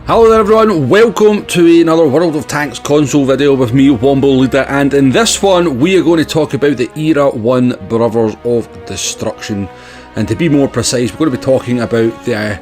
Hello there everyone, welcome to another World of Tanks console video with me, Wombleleader, and in this one we are going to talk about the Era 1 Brothers of Destruction, and to be more precise we're going to be talking about the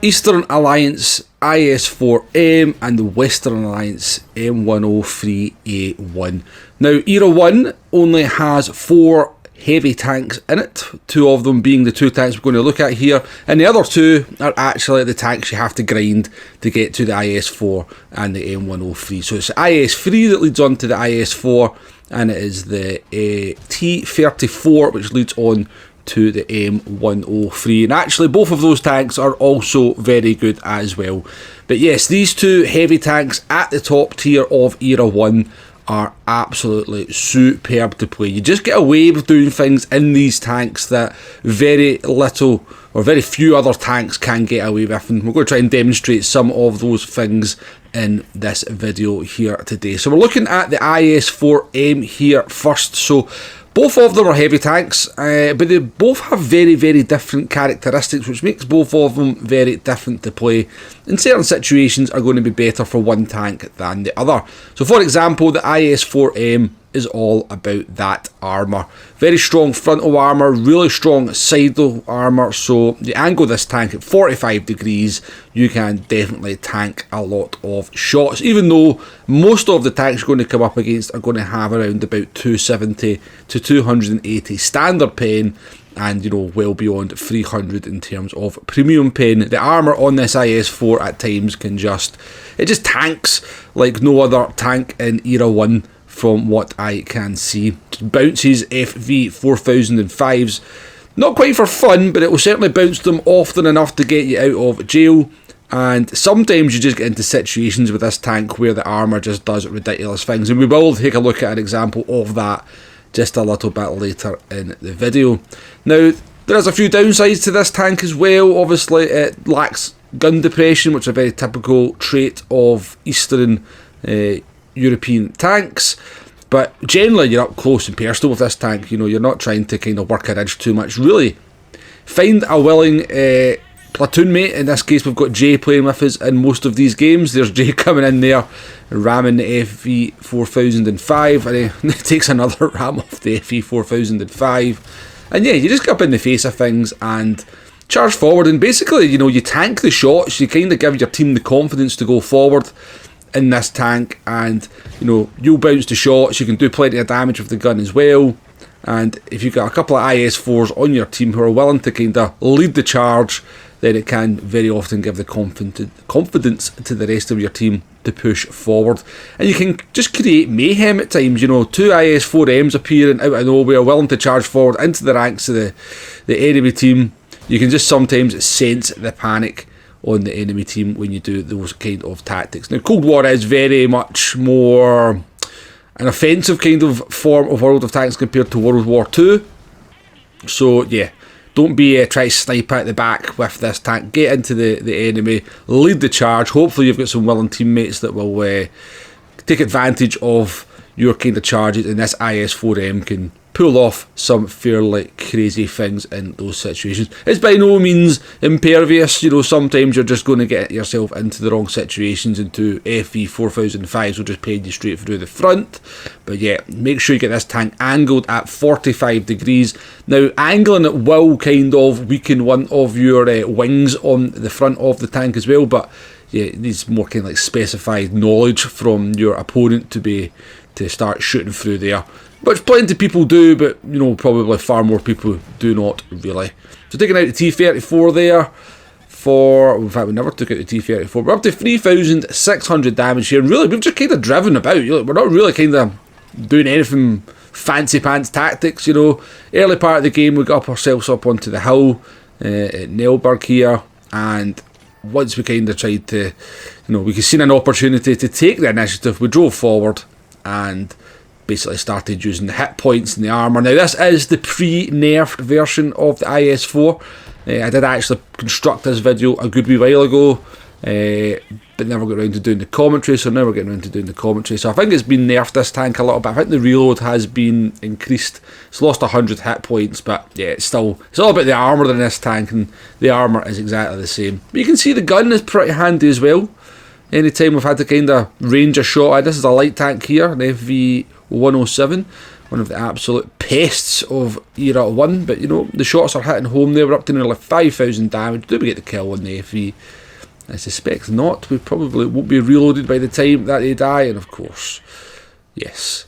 Eastern Alliance IS-4M and the Western Alliance M103 A1. Now Era 1 only has 4 heavy tanks in it, 2 of them being the 2 tanks we're going to look at here, and the other 2 are actually the tanks you have to grind to get to the IS-4 and the M103. So it's the IS-3 that leads on to the IS-4, and it is the T-34 which leads on to the M103, and actually both of those tanks are also very good as well. But yes, these 2 heavy tanks at the top tier of Era 1 are absolutely superb to play. You just get away with doing things in these tanks that very little or very few other tanks can get away with, and we're going to try and demonstrate some of those things in this video here today. So we're looking at the IS-4M here first. So both of them are heavy tanks, but they both have very, very different characteristics, which makes both of them very different to play. In certain situations are going to be better for one tank than the other. So for example, the IS-4M is all about that armour. Very strong frontal armour, really strong sidle armour, so you angle this tank at 45 degrees, you can definitely tank a lot of shots, even though most of the tanks you're going to come up against are going to have around about 270 to 280 standard pen, and well beyond 300 in terms of premium pen. The armour on this IS-4 at times it just tanks like no other tank in Era 1 from what I can see. It bounces FV 4005s, not quite for fun, but it will certainly bounce them often enough to get you out of jail. And sometimes you just get into situations with this tank where the armour just does ridiculous things, and we will take a look at an example of that just a little bit later in the video. Now, there is a few downsides to this tank as well. Obviously it lacks gun depression, which is a very typical trait of Eastern European tanks, but generally you're up close and personal with this tank. You're not trying to kind of work a ridge too much. Really find a willing platoon mate. In this case we've got Jay playing with us in most of these games. There's Jay coming in there ramming the FV 4005, and he takes another ram off the FV 4005, and yeah, you just get up in the face of things and charge forward, and basically you tank the shots. You kind of give your team the confidence to go forward in this tank, and you'll bounce the shots. You can do plenty of damage with the gun as well, and if you've got a couple of IS-4s on your team who are willing to kind of lead the charge, then it can very often give the confidence to the rest of your team to push forward, and you can just create mayhem at times. 2 IS-4Ms appearing out of nowhere, willing to charge forward into the ranks of the enemy team. You can just sometimes sense the panic on the enemy team when you do those kind of tactics. Now, Cold War is very much more an offensive kind of form of World of Tanks compared to World War II. So yeah, don't be try to snipe at the back with this tank. Get into the enemy, lead the charge. Hopefully you've got some willing teammates that will take advantage of your kind of charges, and this IS-4M can pull off some fairly crazy things in those situations. It's by no means impervious. Sometimes you're just going to get yourself into the wrong situations, into FV 4005s will just pin you straight through the front. But yeah, make sure you get this tank angled at 45 degrees. Now, angling it will kind of weaken one of your wings on the front of the tank as well, but yeah, it needs more kind of like specified knowledge from your opponent to start shooting through there, which plenty of people do, but probably far more people do not really. So taking out the T-34 there in fact we never took out the T-34. We're up to 3,600 damage here, and really we've just kind of driven about. We're not really kind of doing anything fancy pants tactics. Early part of the game we got ourselves up onto the hill at Nelberg here, and once we kind of tried to, we could see an opportunity to take the initiative, we drove forward and basically started using the hit points and the armour. Now this is the pre-nerfed version of the IS-4. I did actually construct this video a good wee while ago, but never got around to doing the commentary, so now we're getting around to doing the commentary. So I think it's been nerfed, this tank, a little bit. I think the reload has been increased. It's lost 100 hit points, but yeah, it's all about the armour in this tank, and the armour is exactly the same. But you can see the gun is pretty handy as well. anytime we've had to kind of range a shot. This is a light tank here, an FV-107, one of the absolute pests of Era 1, but you know, the shots are hitting home there. We're up to nearly 5,000 damage. Do we get the kill on the FV? I suspect not. We probably won't be reloaded by the time that they die, and of course, yes.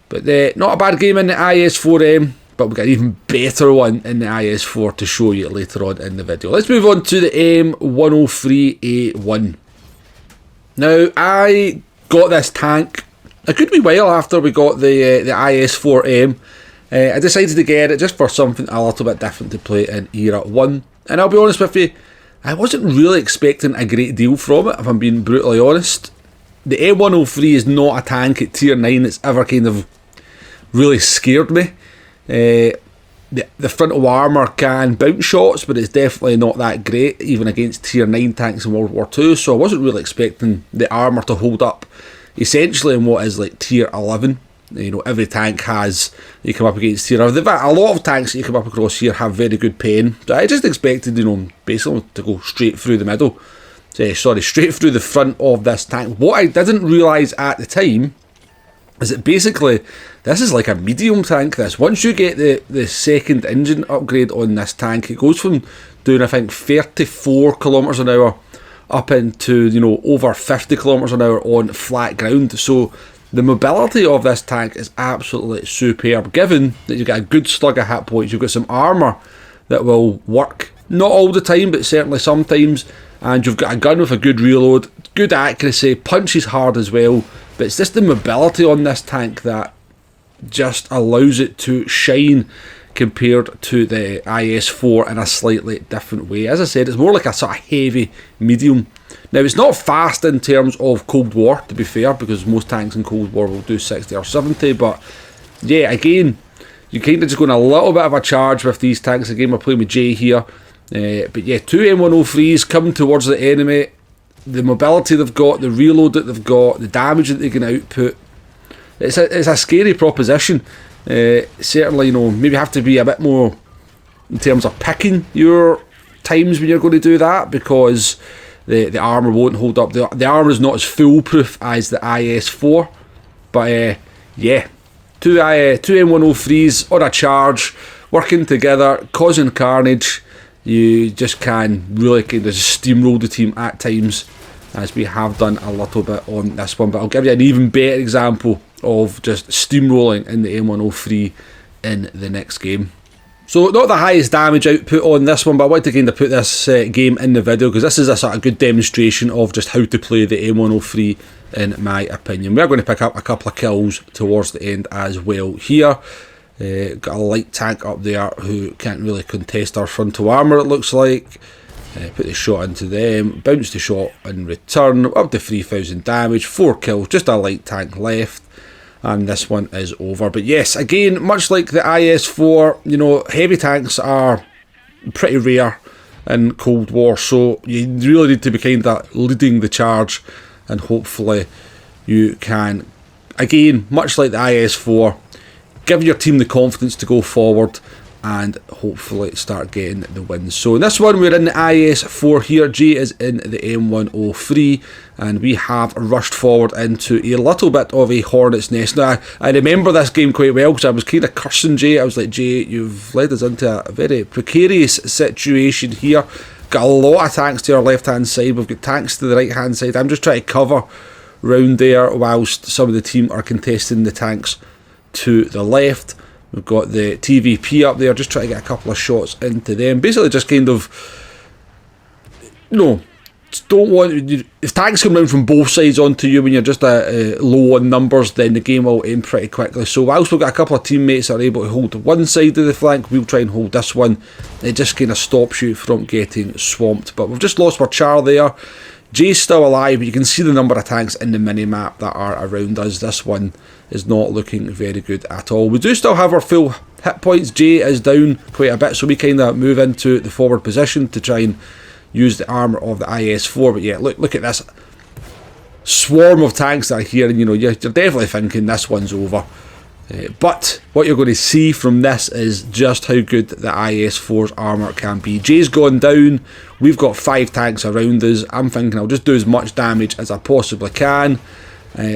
But not a bad game in the IS-4M, but we've got an even better one in the IS-4 to show you later on in the video. Let's move on to the M103 A1. Now, I got this tank a good wee while after we got the IS-4M. I decided to get it just for something a little bit different to play in Era 1. And I'll be honest with you, I wasn't really expecting a great deal from it, if I'm being brutally honest. The M103 is not a tank at tier 9 that's ever kind of really scared me. The frontal armour can bounce shots, but it's definitely not that great, even against tier 9 tanks in World War II, so I wasn't really expecting the armour to hold up essentially in what is like tier 11. You know, every tank has, you come up against tier 11. A lot of tanks that you come up across here have very good pain, so I just expected, you know, basically to go straight through the middle. Straight through the front of this tank. What I didn't realise at the time is that basically this is like a medium tank. This, once you get the second engine upgrade on this tank, it goes from doing, I think, 34 kilometres an hour up into, you know, over 50 kilometres an hour on flat ground. So the mobility of this tank is absolutely superb, given that you've got a good slug of hit points, you've got some armour that will work, not all the time, but certainly sometimes, and you've got a gun with a good reload, good accuracy, punches hard as well, but it's just the mobility on this tank that just allows it to shine compared to the IS-4 in a slightly different way. As I said, it's more like a sort of heavy medium. Now, it's not fast in terms of Cold War, to be fair, because most tanks in Cold War will do 60 or 70, but yeah, again, you're kind of just going a little bit of a charge with these tanks. Again, we're playing with J here, but yeah, two M103s coming towards the enemy. The mobility they've got, the reload that they've got, the damage that they can output, it's a scary proposition. Certainly, you know, maybe have to be a bit more in terms of picking your times when you're going to do that, because the armour won't hold up. The armour is not as foolproof as the IS-4, but yeah, two M103s on a charge, working together, causing carnage. You just can really kind of steamroll the team at times, as we have done a little bit on this one. But I'll give you an even better example of just steamrolling in the M103 in the next game. So not the highest damage output on this one, but I wanted to kind of put this game in the video because this is a sort of good demonstration of just how to play the M103 in my opinion. We're going to pick up a couple of kills towards the end as well here. Got a light tank up there who can't really contest our frontal armour, it looks like. Put the shot into them, bounce the shot in return, up to 3,000 damage, 4 kills, just a light tank left, and this one is over. But yes, again, much like the IS-4, you know, heavy tanks are pretty rare in Cold War, so you really need to be kind of leading the charge, and hopefully you can, again, much like the IS-4, give your team the confidence to go forward and hopefully start getting the wins. So in this one we're in the IS-4 here, J is in the M103, and we have rushed forward into a little bit of a hornet's nest. Now I remember this game quite well because I was kind of cursing Jay. I was like, Jay, you've led us into a very precarious situation here. Got a lot of tanks to our left hand side, we've got tanks to the right hand side. I'm just trying to cover round there whilst some of the team are contesting the tanks to the left. We've got the TVP up there, just trying to get a couple of shots into them. Basically just kind of, you know, don't want, if tanks come round from both sides onto you when you're just low on numbers, then the game will end pretty quickly. So whilst we've got a couple of teammates that are able to hold one side of the flank, we'll try and hold this one. It just kind of stops you from getting swamped. But we've just lost our Char there. Jay's still alive, but you can see the number of tanks in the mini-map that are around us. This one is not looking very good at all. We do still have our full hit points. Jay is down quite a bit, so we kind of move into the forward position to try and use the armour of the IS-4. But yeah, look at this swarm of tanks that are here, and you know, you're definitely thinking this one's over. But what you're going to see from this is just how good the IS-4's armour can be. Jay's gone down, we've got 5 tanks around us. I'm thinking I'll just do as much damage as I possibly can,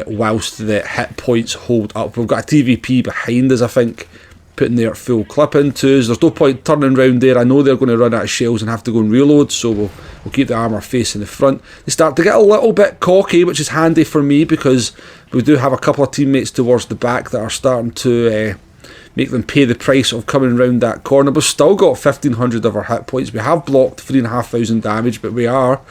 whilst the hit points hold up. We've got a TVP behind us, I think, putting their full clip into us. There's no point turning around there. I know they're going to run out of shells and have to go and reload, so we'll keep the armour facing the front. They start to get a little bit cocky, which is handy for me because we do have a couple of teammates towards the back that are starting to make them pay the price of coming around that corner. We've still got 1500 of our hit points. We have blocked 3,500 damage, but we are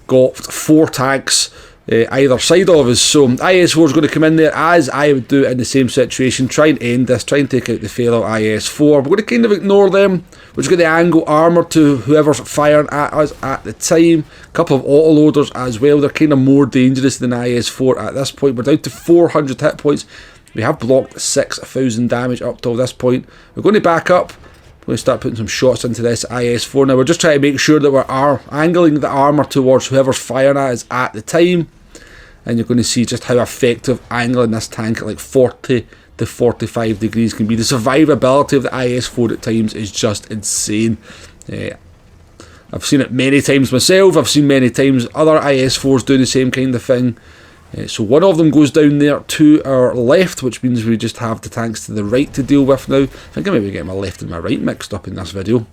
got 4 tanks either side of us. So IS-4 is going to come in there, as I would do in the same situation, try and end this, try and take out the fellow IS-4. We're going to kind of ignore them. We're just going to angle armour to whoever's firing at us at the time. A couple of autoloaders as well. They're kind of more dangerous than IS-4 at this point. We're down to 400 hit points. We have blocked 6,000 damage up till this point. We're going to back up. We're going to start putting some shots into this IS-4. Now we're just trying to make sure that we're angling the armour towards whoever's firing at us at the time. And you're going to see just how effective angling this tank at like 40 to 45 degrees can be. The survivability of the IS-4 at times is just insane. I've seen it many times myself. I've seen many times other IS-4s do the same kind of thing. So one of them goes down there to our left, which means we just have the tanks to the right to deal with now. I think I might be getting my left and my right mixed up in this video.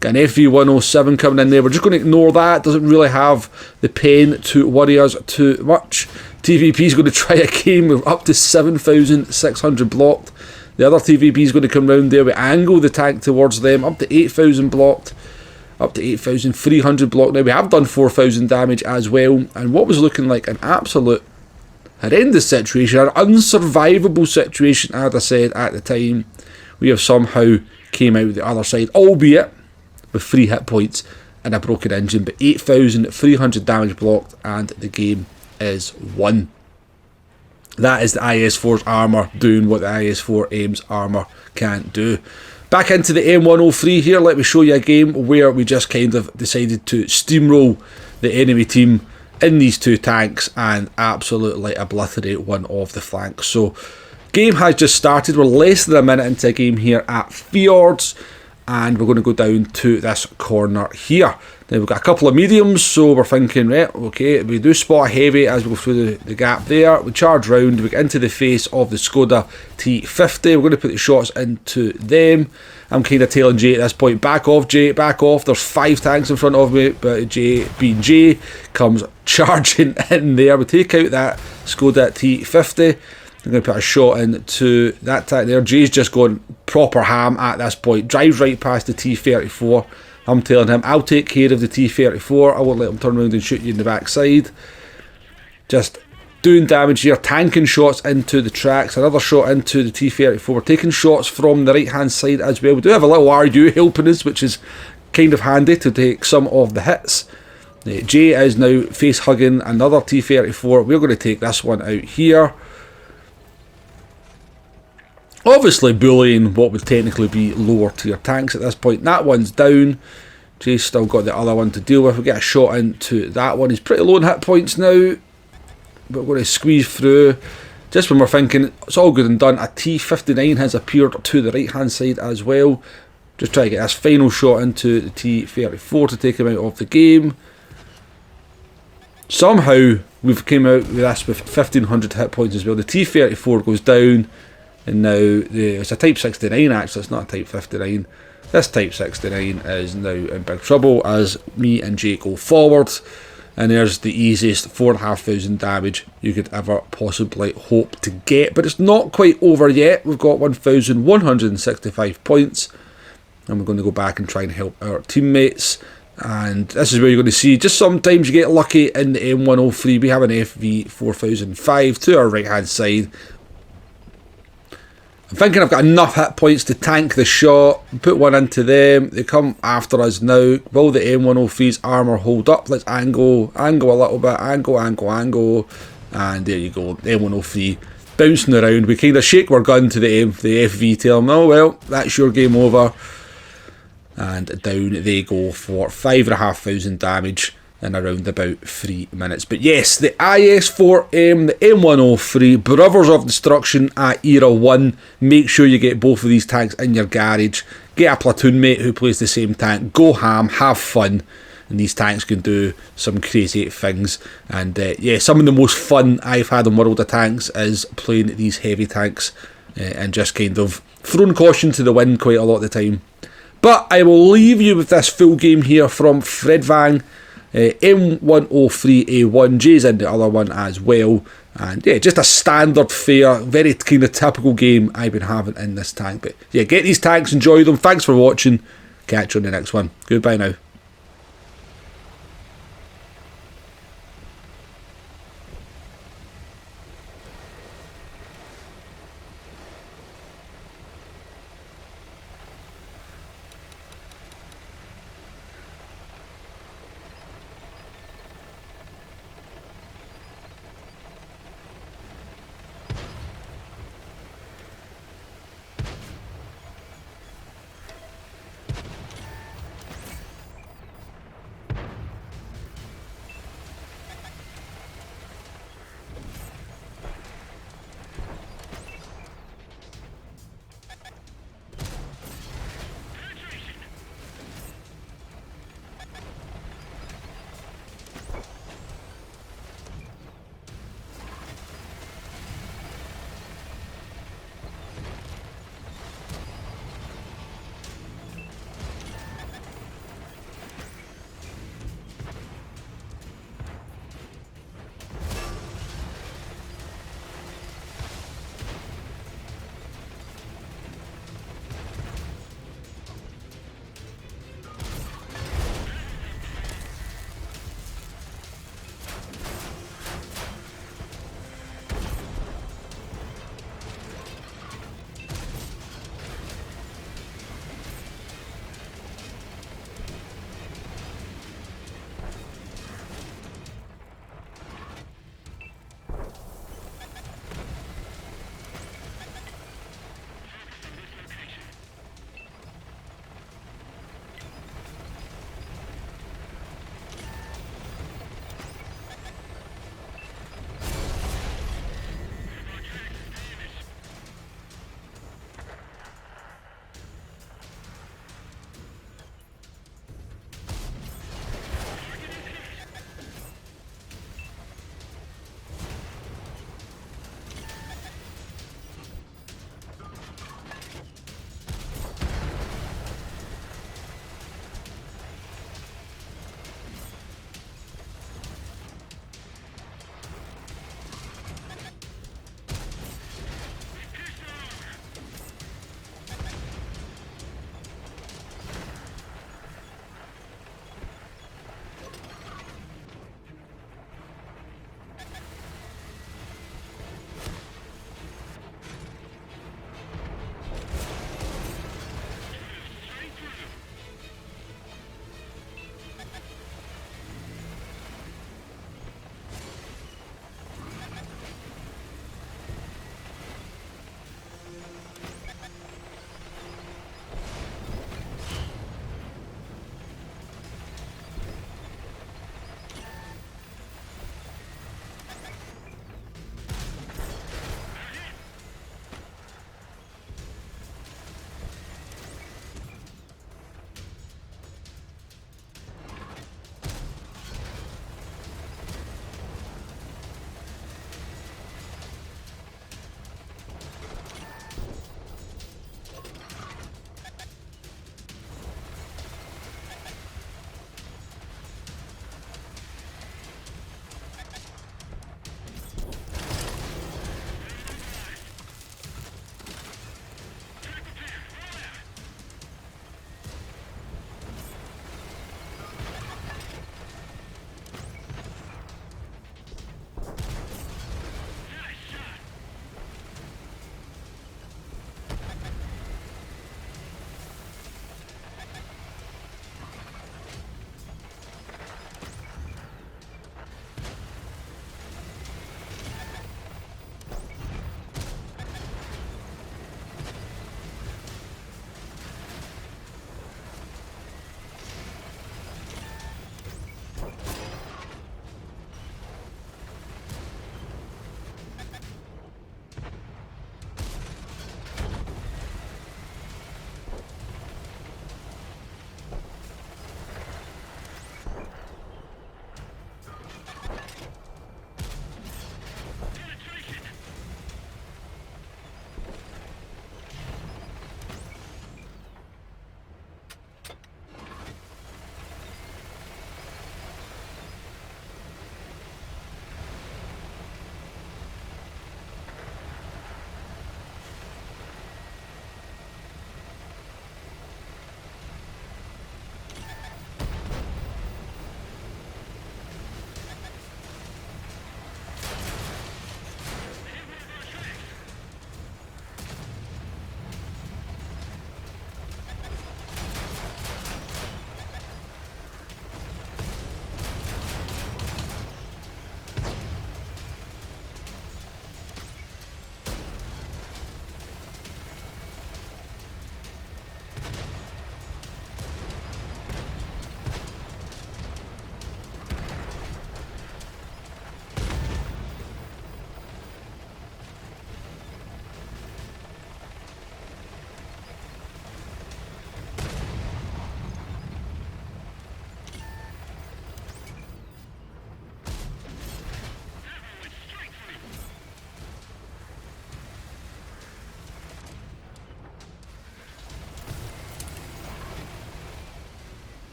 Got an FV107 coming in there. We're just going to ignore that. Doesn't really have the pen to worry us too much. TVP is going to try a game. We're up to 7,600 blocked. The other TVP is going to come round there. We angle the tank towards them. Up to 8,000 blocked. Up to 8,300 blocked. Now we have done 4,000 damage as well. And what was looking like an absolute horrendous situation, an unsurvivable situation, as I said at the time, we have somehow came out the other side, albeit with 3 hit points and a broken engine, but 8,300 damage blocked, and the game is won. That is the IS-4's armour doing what the IS-4M's armour can't do. Back into the M103 here. Let me show you a game where we just kind of decided to steamroll the enemy team in these 2 tanks and absolutely obliterate one of the flanks. So game has just started. We're less than a minute into a game here at Fjords, and we're going to go down to this corner here. Now we've got a couple of mediums, so we're thinking, right, okay, we do spot a heavy as we go through the gap there. We charge round, we get into the face of the Skoda T50. We're going to put the shots into them. I'm kind of telling Jay at this point, back off, Jay, back off. There's 5 tanks in front of me, but Jay, being Jay, comes charging in there. We take out that Skoda T50. I'm going to put a shot into that tank there. Jay's just going proper ham at this point. Drives right past the T34. I'm telling him, I'll take care of the T34. I won't let him turn around and shoot you in the backside. Just doing damage here, tanking shots into the tracks. Another shot into the T34. We're taking shots from the right hand side as well. We do have a little RU helping us, which is kind of handy to take some of the hits. Jay is now face hugging another T34. We're going to take this one out here. Obviously bullying what would technically be lower tier tanks at this point. That one's down. Jay's still got the other one to deal with. We get a shot into that one. He's pretty low in hit points now, but we're going to squeeze through. Just when we're thinking it's all good and done, a T59 has appeared to the right hand side as well. Just try to get this final shot into the T34 to take him out of the game. Somehow we've came out with this with 1,500 hit points as well. The T34 goes down. And now it's a Type 69 actually, it's not a Type 59. This Type 69 is now in big trouble as me and Jay go forward. And there's the easiest 4,500 damage you could ever possibly hope to get. But it's not quite over yet. We've got 1,165 points. And we're going to go back and try and help our teammates. And this is where you're going to see, just sometimes you get lucky in the M103. We have an FV 4005 to our right hand side. I'm thinking I've got enough hit points to tank the shot, put one into them. They come after us now. Will the M103's armour hold up? Let's angle a little bit, angle. And there you go, the M103 bouncing around. We kind of shake our gun to the FV, tell them, oh well, that's your game over. And down they go for 5,500 damage. in around about 3 minutes. But yes, the IS-4M, the M103, Brothers of Destruction at Era 1. Make sure you get both of these tanks in your garage. Get a platoon mate who plays the same tank. Go ham, have fun. And these tanks can do some crazy things. And yeah, some of the most fun I've had in World of Tanks is playing these heavy tanks and just kind of throwing caution to the wind quite a lot of the time. But I will leave you with this full game here from Fredvang. M103 A1, Jay's in the other one as well. And yeah, just a standard fare, very kind of typical game I've been having in this tank. But yeah, get these tanks, enjoy them. Thanks for watching. Catch you on the next one. Goodbye now.